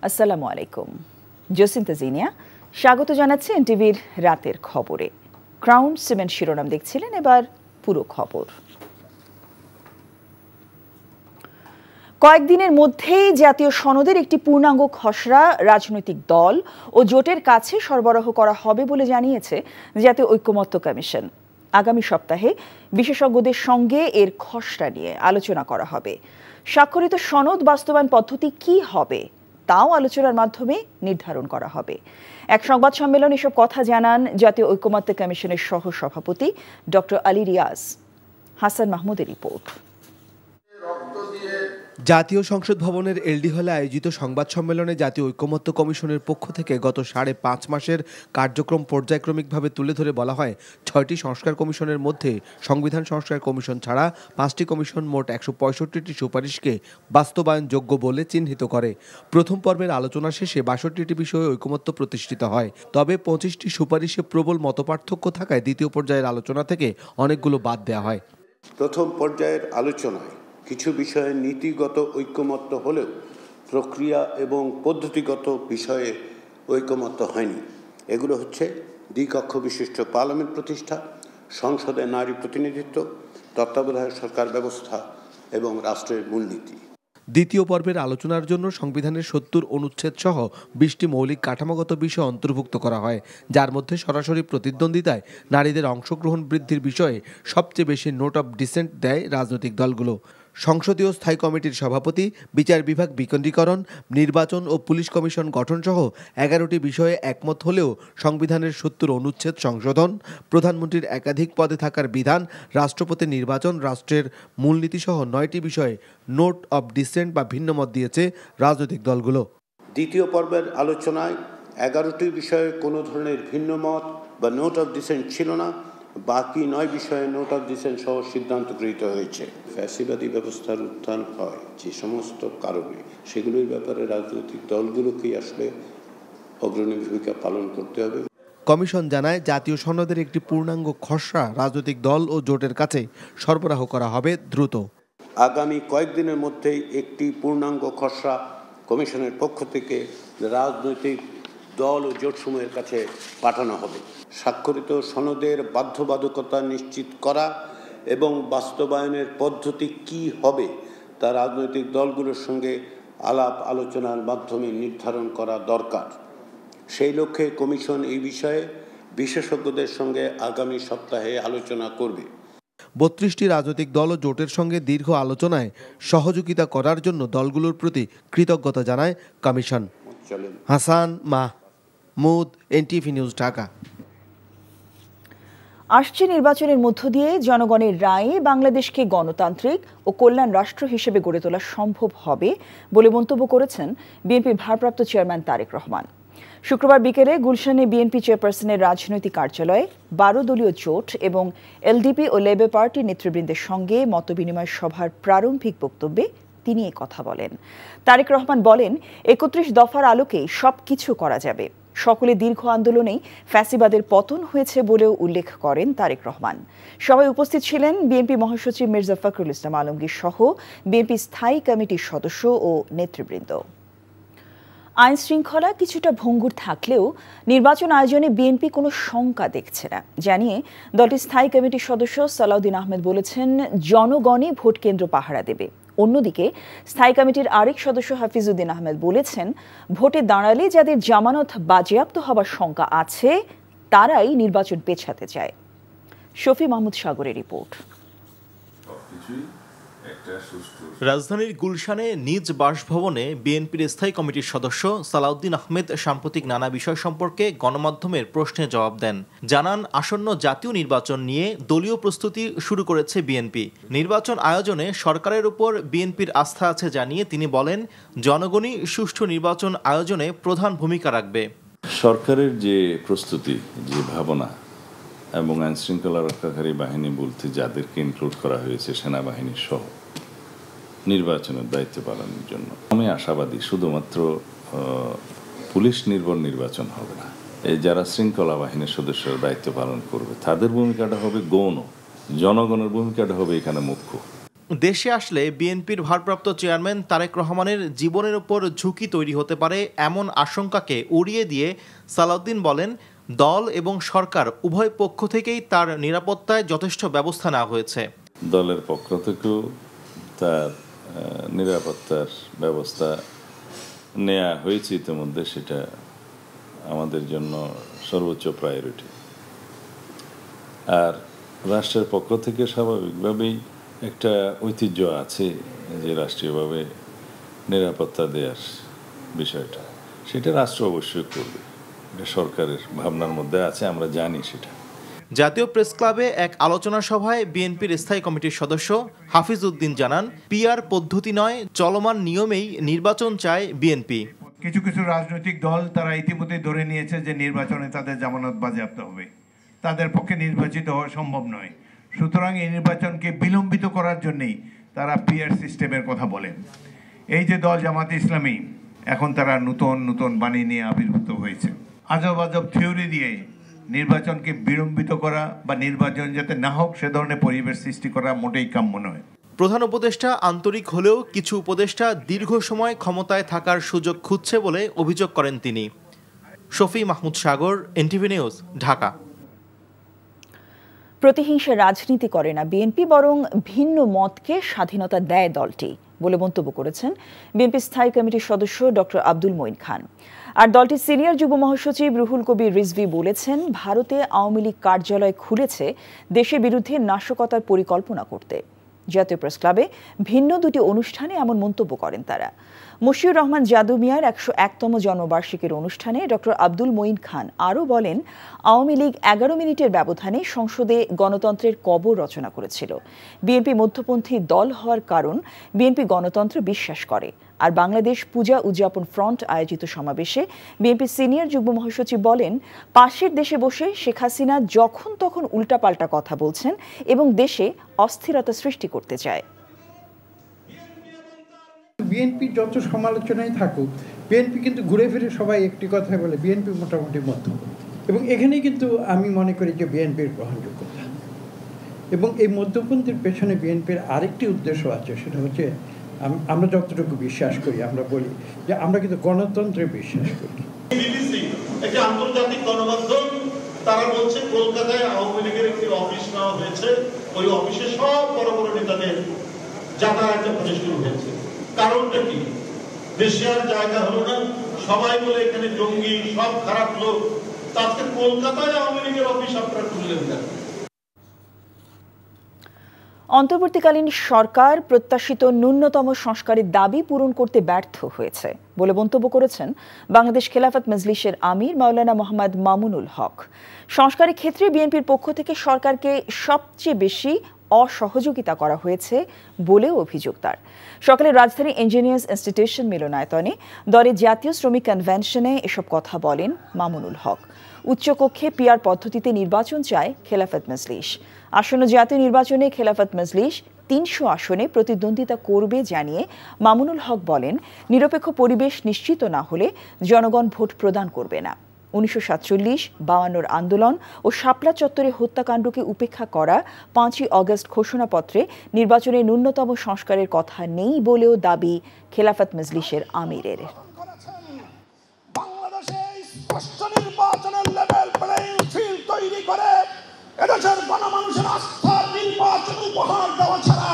আসসালামু আলাইকুম। জসিন্তা জিনিয়া স্বাগত জানাচ্ছি এনটিভির রাতের খবরে। ক্রাউন সিমেন্ট শিরোনাম দেখছিলেন, এবার পুরো খবর। কয়েকদিনের মধ্যেই জাতীয় সনদের একটি পূর্ণাঙ্গ খসড়া রাজনৈতিক দল ও জোটের কাছে সরবরাহ করা হবে বলে জানিয়েছে জাতীয় ঐকমত্য কমিশন। আগামী সপ্তাহে বিশেষজ্ঞদের সঙ্গে এর খসড়া নিয়ে আলোচনা করা হবে। স্বাক্ষরিত সনদ বাস্তবায়ন পদ্ধতি কি হবে তাও আলোচনার মাধ্যমে নির্ধারণ করা হবে। এক সংবাদ সম্মেলনে এসব কথা জানান জাতীয় ঐকমত্য কমিশনের সহ সভাপতি ডক্টর আলী রিয়াজ। হাসান মাহমুদের রিপোর্ট। জাতীয় সংসদ ভবনের এলডি হলে আয়োজিত সংবাদ সম্মেলনে জাতীয় ঐকমত্য কমিশনের পক্ষ থেকে গত 5.5 মাসের কার্যক্রম পর্যায়ক্রমিকভাবে তুলে ধরে বলা হয়, 6টি সংস্কার কমিশনের মধ্যে সংবিধান সংস্কার কমিশন ছাড়া 5টি কমিশন মোট 165টি সুপারিশকে বাস্তবায়নযোগ্য বলে চিহ্নিত করে। প্রথম পর্বের আলোচনা শেষে 62টি বিষয়ে ঐকমত্য প্রতিষ্ঠিত হয়। তবে 25টি সুপারিশে প্রবল মতপার্থক্য থাকায় দ্বিতীয় পর্যায়ের আলোচনা থেকে অনেকগুলো বাদ দেওয়া হয়। প্রথম পর্যায়ের আলোচনায় কিছু বিষয়ে নীতিগত ঐকমত্য হলেও প্রক্রিয়া এবং পদ্ধতিগত বিষয়ে ঐকমত্য হয়নি। এগুলো হচ্ছে দ্বিকক্ষ বিশিষ্ট পার্লামেন্ট প্রতিষ্ঠা, সংসদে নারী প্রতিনিধিত্ব, তত্ত্বাবধায়ক সরকার ব্যবস্থা এবং রাষ্ট্রের মূলনীতি। দ্বিতীয় পর্বের আলোচনার জন্য সংবিধানের 70 অনুচ্ছেদ সহ 20টি মৌলিক কাঠামোগত বিষয় অন্তর্ভুক্ত করা হয়, যার মধ্যে সরাসরি প্রতিদ্বন্দ্বিতায় নারীদের অংশগ্রহণ বৃদ্ধির বিষয়ে সবচেয়ে বেশি নোট অব ডিসেন্ট দেয় রাজনৈতিক দলগুলো। সংসদীয় স্থায়ী কমিটির সভাপতি, বিচার বিভাগ বিকেন্দ্রীকরণ, নির্বাচন ও পুলিশ কমিশন গঠন সহ 11টি বিষয়ে একমত হলেও সংবিধানের 70 অনুচ্ছেদ সংশোধন, প্রধানমন্ত্রীর একাধিক পদে থাকার বিধান, রাষ্ট্রপতি নির্বাচন, রাষ্ট্রের মূলনীতি সহ 9টি বিষয়ে নোট অব ডিসেন্ট বা ভিন্নমত দিয়েছে রাজনৈতিক দলগুলো। দ্বিতীয় পর্বের আলোচনায় 11টি বিষয়ে কোনো ধরনের ভিন্নমত বা নোট অব ডিসেন্ট ছিল না। বাকি 9 বিষয়ে নোট অব ডিসেন্ট সহ সিদ্ধান্ত গৃহীত হয়েছে। ফ্যাসিবাদী ব্যবস্থার উত্থান হয় যে সমস্ত কারণে, সেগুলোর ব্যাপারে রাজনৈতিক দলগুলোকেই আসলে অগ্রণী ভূমিকা পালন করতে হবে। কমিশন জানায়, জাতীয় সনদের একটি পূর্ণাঙ্গ খসড়া রাজনৈতিক দল ও জোটের কাছে সরবরাহ করা হবে দ্রুত। আগামী কয়েকদিনের মধ্যেই একটি পূর্ণাঙ্গ খসড়া কমিশনের পক্ষ থেকে রাজনৈতিক দল ও জোটসমূহের কাছে পাঠানো হবে। স্বাক্ষরিত সনদের বাধ্যবাধকতা নিশ্চিত করা এবং বাস্তবায়নের পদ্ধতি কি হবে তা রাজনৈতিক দলগুলোর সঙ্গে আলাপ আলোচনার মাধ্যমে নির্ধারণ করা দরকার। সেই লক্ষ্যে কমিশন এই বিষয়ে বিশেষজ্ঞদের সঙ্গে আগামী সপ্তাহে আলোচনা করবে। 32টি রাজনৈতিক দল ও জোটের সঙ্গে দীর্ঘ আলোচনায় সহযোগিতা করার জন্য দলগুলোর প্রতি কৃতজ্ঞতা জানায় commission. Hasan Mahmud, NTV news, Dhaka. আসছে নির্বাচনের মধ্য দিয়ে জনগণের রায়ে বাংলাদেশকে গণতান্ত্রিক ও কল্যাণ রাষ্ট্র হিসেবে গড়ে তোলা সম্ভব হবে বলে মন্তব্য করেছেন বিএনপির ভারপ্রাপ্ত চেয়ারম্যান তারেক রহমান। শুক্রবার বিকেলে গুলশানে বিএনপি চেয়ারপারসনের রাজনৈতিক কার্যালয়ে 12 দলীয় জোট এবং এলডিপি ও লেবার পার্টির নেতৃবৃন্দের সঙ্গে মতবিনিময় সভার প্রারম্ভিক বক্তব্যে তিনি এই কথা বলেন। তারেক রহমান বলেন, 31 দফার আলোকেই সবকিছু করা যাবে। সকলে দীর্ঘ আন্দোলনেই ফ্যাসিবাদের পতন হয়েছে বলেও উল্লেখ করেন তারেক রহমান। সবাই উপস্থিত ছিলেন বিএনপি মহাসচিব মির্জা ফখরুল ইসলাম আলমগীর সহ বিএনপি স্থায়ী কমিটির সদস্য ও নেতৃবৃন্দ। আইন শৃঙ্খলা কিছুটা ভঙ্গুর থাকলেও নির্বাচন আয়োজনে বিএনপি কোনো শঙ্কা দেখছে না জানিয়ে দলটির স্থায়ী কমিটির সদস্য সালাউদ্দিন আহমেদ বলেছেন, জনগণই ভোট কেন্দ্র পাহারা দেবে। অন্যদিকে স্থায়ী কমিটির আরেক সদস্য হাফিজউদ্দিন আহমেদ বলেছেন, ভোটে দাঁড়ালে যাদের জামানত বাজেয়াপ্ত হবার শঙ্কা আছে তারাই নির্বাচন পেছাতে চায়। শফি মাহমুদ সাগরের রিপোর্ট। রাজধানীর গুলশানে নিজ বাসভবনে বিএনপির স্থায়ী কমিটির সদস্য সালাউদ্দিন আহমেদ সাম্প্রতিক নানা বিষয় সম্পর্কে গণমাধ্যমের প্রশ্নের জবাব দেন। জানান, আসন্ন জাতীয় নির্বাচন নিয়ে দলীয় প্রস্তুতি শুরু করেছে বিএনপি। নির্বাচন আয়োজনে সরকারের উপর বিএনপির আস্থা আছে জানিয়ে তিনি বলেন, জনগণই সুষ্ঠু নির্বাচন আয়োজনে প্রধান ভূমিকা রাখবে। সরকারের যে প্রস্তুতি, যে ভাবনা এবং আইন শৃঙ্খলা রক্ষাকারী বাহিনী বলতে যাদেরকে ইনক্লুড করা হয়েছে, সেনাবাহিনী সহ নির্বাচনের দায়িত্ব পালনের জন্য আমি আশাবাদী। শুধুমাত্র পুলিশ নির্ভর নির্বাচন হবে না, এই যারা শৃঙ্খলা বাহিনীর সদস্যরা দায়িত্ব পালন করবে তাদের ভূমিকাটা হবে গৌণ, জনগণের ভূমিকাটা হবে এখানে মুখ্য। দেশে আসলে বিএনপির ভারপ্রাপ্ত চেয়ারম্যান তারেক রহমানের জীবনের উপর ঝুঁকি তৈরি হতে পারে এমন আশঙ্কাকে উড়িয়ে দিয়ে সালাউদ্দিন বলেন, দল এবং সরকার উভয় পক্ষ থেকেই তার নিরাপত্তায় যথেষ্ট ব্যবস্থা নেওয়া হয়েছে। দলের পক্ষ থেকেও তার নিরাপত্তার ব্যবস্থা নেওয়া হয়েছে ইতিমধ্যে, সেটা আমাদের জন্য সর্বোচ্চ প্রায়োরিটি। আর রাষ্ট্রের পক্ষ থেকে স্বাভাবিকভাবেই একটা ঐতিহ্য আছে যে রাষ্ট্রীয়ভাবে নিরাপত্তা দেওয়ার বিষয়টা, সেটা রাষ্ট্র অবশ্যই করবে, এটা সরকারের ভাবনার মধ্যে আছে, আমরা জানি সেটা। জাতীয় প্রেস ক্লাবে এক আলোচনা সভায় বিএনপির স্থায়ী কমিটির সদস্য হাফিজ উদ্দিন জানান, পিআর পদ্ধতি নয়, চলমান নিয়মেই নির্বাচন চায় বিএনপি। কিছু কিছু রাজনৈতিক দল তারা ইতিমধ্যে ধরে নিয়েছে যে নির্বাচনে তাদের জামানত বাজেয়াপ্ত হবে, তাদের পক্ষে নির্বাচিত হওয়া সম্ভব নয়। সুতরাং এই নির্বাচনকে বিলম্বিত করার জন্যই তারা পিআর সিস্টেমের কথা বলেন। এই যে দল জামাতে ইসলামী, এখন তারা নতুন নতুন বাণী নিয়ে আবির্ভূত হয়েছে। আজব আজব থিওরি দিয়ে নির্বাচনকে বিলম্বিত করা বা নির্বাচন যাতে না হোক সে ধরনের পরিবেশ সৃষ্টি করা মোটেই কাম্য নয়। প্রধান উপদেষ্টা আন্তরিক হলেও কিছু উপদেষ্টা দীর্ঘ সময় ক্ষমতায় থাকার সুযোগ খুঁজছে বলে অভিযোগ করেন তিনি। শফি মাহমুদ সাগর, এনটিভি নিউজ, ঢাকা। প্রতিহিংসা রাজনীতি করে না বিএনপি, বরং ভিন্ন মতকে স্বাধীনতা দেয় দলটি বলে মন্তব্য করেছেন বিএনপি স্থায়ী কমিটির সদস্য ডক্টর আব্দুল মঈন খান। আর দলটির সিনিয়র যুগ্ম মহাসচিব রুহুল কবির রিজভী বলেছেন, ভারতে আওয়ামী লীগ কার্যালয় খুলেছে দেশের বিরুদ্ধে নাশকতার পরিকল্পনা করতে। জাতীয় প্রেস ক্লাবে ভিন্ন দুটি অনুষ্ঠানে এমন মন্তব্য করেন তারা। মশিউর রহমান জাদু মিয়ার ১০১তম জন্মবার্ষিকীর অনুষ্ঠানে ডক্টর আব্দুল মঈন খান আরও বলেন, আওয়ামী লীগ ১১ মিনিটের ব্যবধানে সংসদে গণতন্ত্রের কবর রচনা করেছিল। বিএনপি মধ্যপন্থী দল হওয়ার কারণ বিএনপি গণতন্ত্র বিশ্বাস করে। আর বাংলাদেশ পূজা উদযাপন ফ্রন্ট আয়োজিত সমাবেশে বিএনপি সিনিয়র যুগ্ম মহাসচিব বলেন, পাশের দেশে বসে শেখ হাসিনা যখন তখন উল্টাপাল্টা কথা বলছেন এবং দেশে অস্থিরতা সৃষ্টি করতে চায়। বিএনপি যত সমালোচনায় থাকুক, বিএনপি কিন্তু ঘুরে ফিরে সবাই একটি কথাই বলে, বিএনপি মোটামুটি মধ্যপন্থী। এবং এখানেই কিন্তু আমি মনে করি যে বিএনপির গ্রহণযোগ্যতা। এবং এই মধ্যপন্থীর পেছনে বিএনপির আরেকটি উদ্দেশ্য আছে, সেটা হচ্ছে আমরা যতটুকু বিশ্বাস করি, আমরা বলি যে আমরা কিন্তু গণতন্ত্রে বিশ্বাস করি। বিবিসি একটি আন্তর্জাতিক গণমাধ্যম, তারা বলছে কলকাতায় আওয়ামী লীগের একটি অফিস নেওয়া হয়েছে, ওই অফিসে সব বড় বড় নেতাদের যাতায়াতের প্রচেষ্টা শুরু হয়েছে। কারণটা কি? দেশে আর জায়গা হলো না, সবাই বলে এখানে জঙ্গি, সব খারাপ লোক, তাতে কলকাতায় আওয়ামী লীগের অফিস আপনারা খুললেন না। অন্তর্বর্তীকালীন সরকার প্রত্যাশিত ন্যূনতম সংস্কারের দাবি পূরণ করতে ব্যর্থ হয়েছে বলে মন্তব্য করেছেন বাংলাদেশ খেলাফত মজলিসের আমির মাওলানা মোহাম্মদ মামুনুল হক। সংস্কারের ক্ষেত্রে বিএনপির পক্ষ থেকে সরকারকে সবচেয়ে বেশি অসহযোগিতা করা হয়েছে বলেও অভিযোগ তার। সকালে রাজধানী ইঞ্জিনিয়ার্স ইনস্টিটিউশন মিলনায়তনে দলের জাতীয় শ্রমিক কনভেনশনে এসব কথা বলেন মামুনুল হক। উচ্চকক্ষে পিআর পদ্ধতিতে নির্বাচন চায় খেলাফত মজলিস। আসন্ন জাতীয় নির্বাচনে খেলাফত মজলিস ৩০০ আসনে প্রতিদ্বন্দ্বিতা করবে জানিয়ে মামুনুল হক বলেন, নিরপেক্ষ পরিবেশ নিশ্চিত না হলে জনগণ ভোট প্রদান করবে না। ১৯৪৭-৫২ আন্দোলন ও শাপলা চত্বরে হত্যাকাণ্ডকে উপেক্ষা করা ৫ই অগস্ট ঘোষণাপত্রে নির্বাচনে ন্যূনতম সংস্কারের কথা নেই বলেও দাবি খেলাফত মজলিসের আমিরের। বাংলাদেশে স্পষ্ট নির্বাচনের লেভেল প্লেইং ফিল্ড তৈরি করে এদেশের গণমানুষের আস্থার নির্বাচন উপহার দেওয়া ছাড়া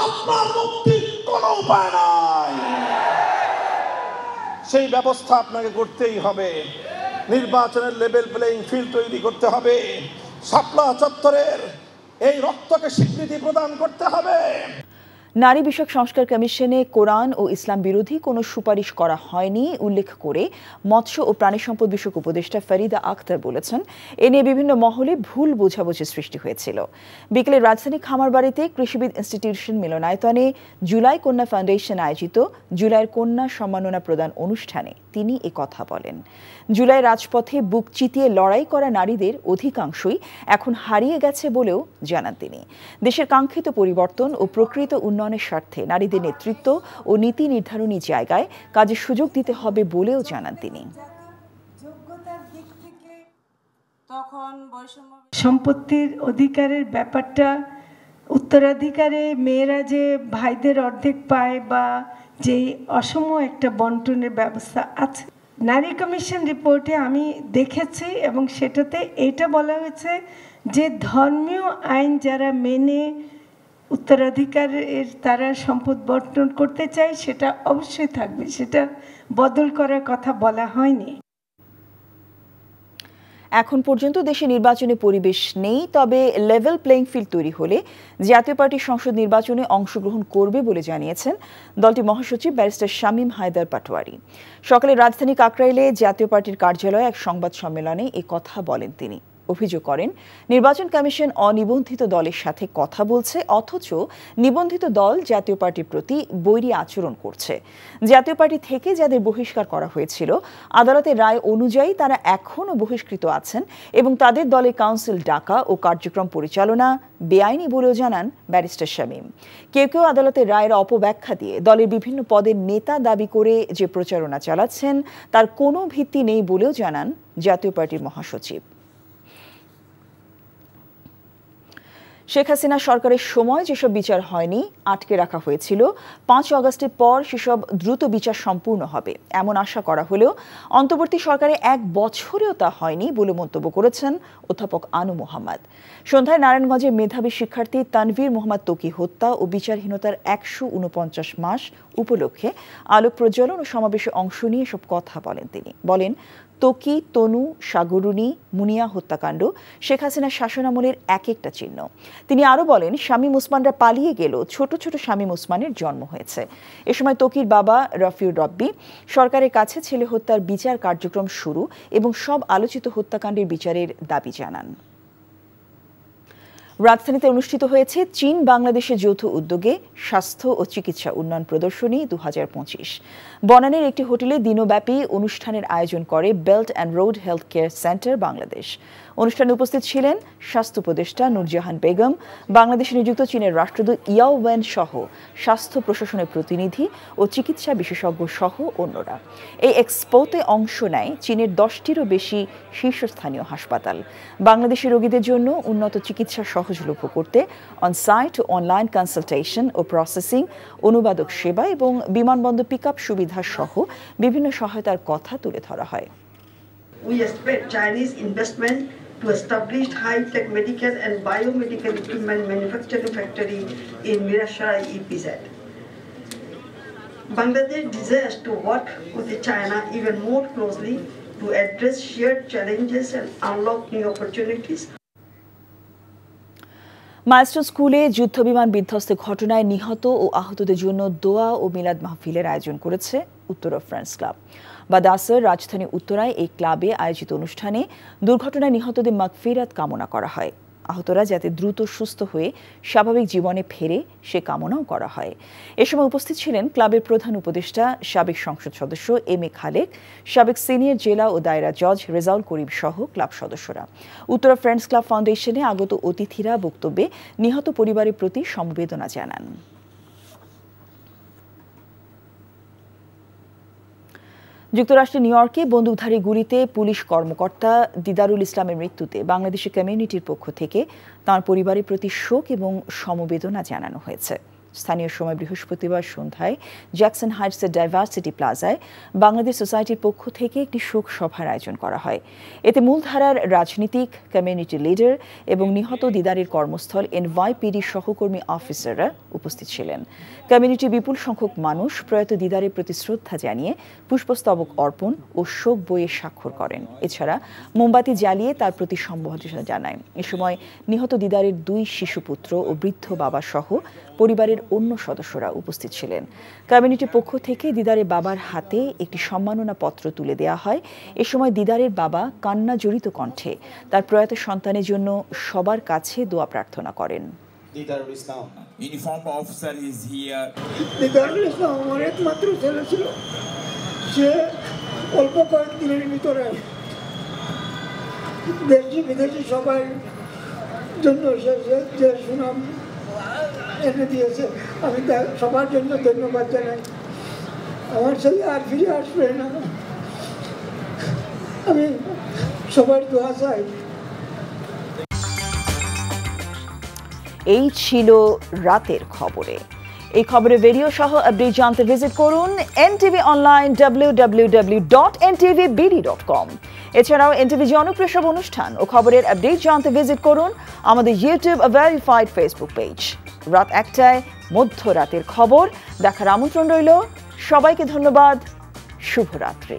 আপনার মুক্তির কোনো উপায় নাই। সেই ব্যবস্থা আপনাকে করতেই হবে। নির্বাচনের লেভেল প্লেইং ফিল্ড তৈরি করতে হবে। শাপলা চত্বরের এই রক্তকে স্বীকৃতি প্রদান করতে হবে। নারী বিষয়ক সংস্কার কমিশনে কোরআন ও ইসলাম বিরোধী কোনো সুপারিশ করা হয়নি উল্লেখ করে মৎস্য ও প্রাণী সম্পদ বিষয়ক উপদেষ্টা ফরিদা আক্তার বলেছেন, এ নিয়ে বিভিন্ন মহলে ভুল বোঝাবুঝি সৃষ্টি হয়েছিল। বিকেলে রাজধানী খামারবাড়িতে কৃষিবিদ ইনস্টিটিউশন মিলনায়তনে জুলাই কন্যা ফাউন্ডেশন আয়োজিত জুলাইয়ের কন্যা সম্মাননা প্রদান অনুষ্ঠানে তিনি কথা বলেন। জুলাই রাজপথে বুক চিতিয়ে লড়াই করা নারীদের অধিকাংশই এখন হারিয়ে গেছে বলেও জানান তিনি। দেশের কাঙ্ক্ষিত পরিবর্তন ও প্রকৃত উন্নয়নের স্বার্থে নারীদের নেতৃত্ব ও নীতি নির্ধারণী জায়গায় কাজের সুযোগ দিতে হবে বলেও জানান তিনি। সম্পত্তির অধিকারের ব্যাপারটা উত্তরাধিকারে মেয়েরা যে ভাইদের অর্ধেক পায় বা যে অসম একটা বন্টনের ব্যবস্থা আছে, নারী কমিশন রিপোর্টে আমি দেখেছি এবং সেটাতে এটা বলা হয়েছে যে ধর্মীয় আইন যারা মেনে উত্তরাধিকারের তারা সম্পদ বন্টন করতে চায় সেটা অবশ্যই থাকবে, সেটা বদল করার কথা বলা হয়নি। এখন পর্যন্ত দেশে নির্বাচনে পরিবেশ নেই, তবে লেভেল প্লেইং ফিল্ড তৈরি হলে জাতীয় পার্টির সংসদ নির্বাচনে অংশগ্রহণ করবে বলে জানিয়েছেন দলটির মহাসচিব ব্যারিস্টার শামীম হায়দার পাটোয়ারি। সকালে রাজধানী কাকরাইলে জাতীয় পার্টির কার্যালয়ে এক সংবাদ সম্মেলনে এই কথা বলেন তিনি। অভিযোগ করেন নির্বাচন কমিশন অনিবন্ধিত দলের সাথে কথা বলছে, অথচ নিবন্ধিত দল জাতীয় পার্টির প্রতি বৈরী আচরণ করছে। জাতীয় পার্টি থেকে যাদের বহিষ্কার করা হয়েছিল আদালতের রায় অনুযায়ী তারা এখনও বহিষ্কৃত আছেন এবং তাদের দলের কাউন্সিল ডাকা ও কার্যক্রম পরিচালনা বেআইনি বলেও জানান ব্যারিস্টার শামীম। কেউ কেউ আদালতের রায়ের অপব্যাখ্যা দিয়ে দলের বিভিন্ন পদের নেতা দাবি করে যে প্রচারণা চালাচ্ছেন তার কোনো ভিত্তি নেই বলেও জানান জাতীয় পার্টির মহাসচিব। শেখ হাসিনা সরকারের সময় যেসব বিচার হয়নি, আটকে রাখা হয়েছিল, 5 আগস্টের পর সেসব দ্রুত বিচার সম্পূর্ণ হবে এমন আশা করা হলেও অন্তর্বর্তী সরকারে 1 বছরেও তা হয়নি বলে মন্তব্য করেছেন অধ্যাপক আনু মোহাম্মদ। সন্ধ্যায় নারায়ণগঞ্জের মেধাবী শিক্ষার্থী তানভীর মোহাম্মদ তকি হত্যা ও বিচারহীনতার 149 মাস উপলক্ষে আলোক প্রজ্বলন ও সমাবেশে অংশ নিয়ে সব কথা বলেন তিনি। বলেন, তকি, তনু, সাগরুণী, মুনিয়া হত্যাকাণ্ড শেখ হাসিনার শাসনামলের এক একটা চিহ্ন। তিনি আরও বলেন, শামীম ওসমানরা পালিয়ে গেলেও ছোট ছোট শামীম ওসমানের জন্ম হয়েছে। এ সময় তকির বাবা রফিউর রব্বি সরকারের কাছে ছেলে হত্যার বিচার কার্যক্রম শুরু এবং সব আলোচিত হত্যাকাণ্ডের বিচারের দাবি জানান। রাজধানীতে অনুষ্ঠিত হয়েছে চীন বাংলাদেশের যৌথ উদ্যোগে স্বাস্থ্য ও চিকিৎসা উন্নয়ন প্রদর্শনী 2025। বনানীর একটি হোটেলে দিনব্যাপী অনুষ্ঠানের আয়োজন করে belt and road health care centre Bangladesh. অনুষ্ঠানে উপস্থিত ছিলেন স্বাস্থ্য উপদেষ্টা নূরজাহান বেগম, বাংলাদেশে নিযুক্ত চীনের রাষ্ট্রদূত ইয়াও ওয়েন সহ স্বাস্থ্য প্রশাসনের প্রতিনিধি ও চিকিৎসা বিশেষজ্ঞ সহ অন্যরা। এই এক্সপোতে অংশ নেয় চীনের 10টিরও বেশি শীর্ষস্থানীয় হাসপাতাল। বাংলাদেশি রোগীদের জন্য উন্নত চিকিৎসা সহজলভ্য করতে অনসাইট ও অনলাইন কনসালটেশন ও প্রসেসিং, অনুবাদক সেবা এবং বিমানবন্দর পিকআপ সুবিধা সহ বিভিন্ন সহায়তার কথা তুলে ধরা হয়। We expect Chinese investment to establish high-tech medical and biomedical equipment manufacturing factory in Mirasarai, EPZ. Bangladesh desires to work with China even more closely to address shared challenges and unlock new opportunities. Milestone স্কুলে যুদ্ধবিমান বিধ্বস্তের ঘটনায় নিহত ও আহতদের জন্য দোয়া ও মিলাদ মাহফিলের আয়োজন করেছে উত্তরা ফ্রেন্ডস ক্লাব। বাদাসের রাজধানী উত্তরায় এই ক্লাবে আয়োজিত অনুষ্ঠানে দুর্ঘটনায় নিহতদের মাগফিরাত কামনা করা হয়। আহতরা যাতে দ্রুত সুস্থ হয়ে স্বাভাবিক জীবনে ফেরে সে কামনাও করা হয়। এ সময় উপস্থিত ছিলেন ক্লাবের প্রধান উপদেষ্টা, সাবেক সংসদ সদস্য এম.এ. খালেক, সাবেক সিনিয়র জেলা ও দায়রা জজ রেজাউল করিম সহ ক্লাব সদস্যরা। উত্তরা ফ্রেন্ডস ক্লাব ফাউন্ডেশনে আগত অতিথিরা বক্তব্যে নিহত পরিবারের প্রতি সমবেদনা জানান। যুক্তরাষ্ট্রের নিউ ইয়র্কে বন্দুকধারী গুলিতে পুলিশ কর্মকর্তা দিদারুল ইসলামের মৃত্যুতে বাংলাদেশি কমিউনিটির পক্ষ থেকে তাঁর পরিবারের প্রতি শোক এবং সমবেদনা জানানো হয়েছে। স্থানীয় সময় বৃহস্পতিবার সন্ধ্যায় জ্যাকসন হাইটসের ডাইভার্সিটি প্লাজায় বাংলাদেশ সোসাইটির পক্ষ থেকে একটি শোক সভার আয়োজন করা হয়। এতে মূলধারার রাজনীতিক, কমিউনিটি লিডার এবং নিহত দিদারের কর্মস্থল NYPD সহকর্মী অফিসাররা উপস্থিত ছিলেন। কমিউনিটি বিপুল সংখ্যক মানুষ প্রয়াত দিদারের প্রতি শ্রদ্ধা জানিয়ে পুষ্পস্তবক অর্পণ ও শোক বইয়ে স্বাক্ষর করেন। এছাড়া মোমবাতি জ্বালিয়ে তার প্রতি সম্বর্ধনা জানায়। এ সময় নিহত দিদারের 2 শিশুপুত্র ও বৃদ্ধ বাবা সহ পরিবারের অন্য সদস্যরা উপস্থিত ছিলেন। কমিউনিটির পক্ষ থেকে দিদারের বাবার হাতে একটি সম্মাননা পত্র তুলে দেওয়া হয়। এ সময় দিদারের বাবা কান্না জড়িত কণ্ঠে তার প্রয়াত সন্তানের জন্য সবার কাছে দোয়া প্রার্থনা করেন। Didarul Islam uniform officer is here. Didarul Islam আমার একমাত্র ছেলে ছিল। সে অল্প কয়েকদিনের ভিতরে দেশি বিদেশি সবাই জন্য যে সুনাম এনে দিয়েছে, আমি সবার জন্য ধন্যবাদ জানাই। আমার ছেলে আর ফিরে আসবে না, আমি সবার দোয়া চাই। এই ছিল রাতের খবরে। এই খবরের ভিডিও সহ আপডেট জানতে ভিজিট করুন এনটিভি অনলাইন www.ntvbd.com। এছাড়াও এনটিভি জনপ্রিয় সব অনুষ্ঠান ও খবরের আপডেট জানতে ভিজিট করুন আমাদের ইউটিউব ভেরিফাইড ফেসবুক পেজ। রাত 1টায় মধ্যরাতের খবর দেখার আমন্ত্রণ রইল। সবাইকে ধন্যবাদ। শুভরাত্রি।